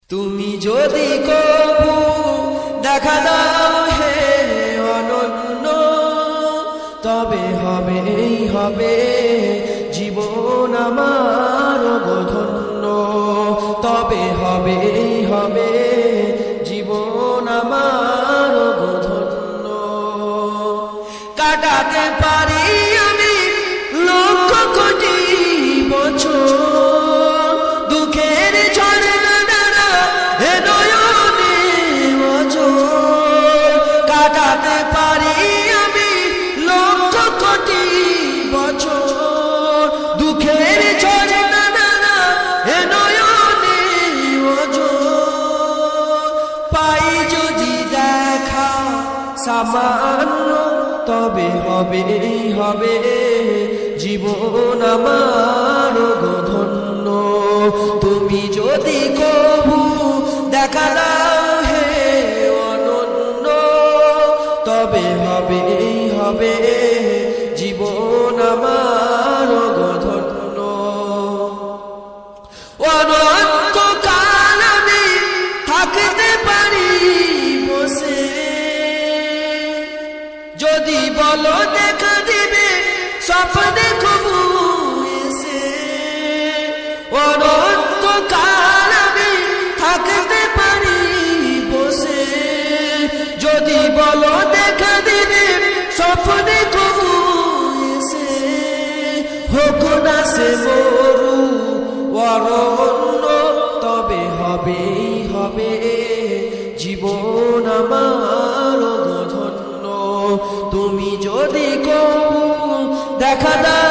তুমি যদি কবু দেখা দাও হে অনন্য, তবে হবে জীবন আমার ধন্য, তবে হবে জীবন আমার ধন্য। কাটাতে পারি আমি লক্ষ কোটি বছর, দুঃখের ঝর্ণা দ্বারা হে নয়নে ওজর। কাটাতে পারি আমি লক্ষ কোটি বছর, দুঃখের ঝর্ণা দ্বারা হে নয়নে ওজর। পাই যদি দেখা সামান্য, তবে হবে জীবন আমার ধন্য। তুমি যদি কবু দেখা দাও হে অনন্য, তবে হবে জীবন আমার ধন্য। অনন্তকাল আমি থাকতে পারি বসে, যদি বলো দেখা দিবে স্বপ্নে কবু এসে। অনন্তকাল আমি থাকতে পারি বসে, যদি বলো দেখা দিবে স্বপ্নে কবু এসে। হোক না সে মরু অরণ্য, তবে হবে জীবন আমার ধন্য। তুমি যদি কবু দেখা দাও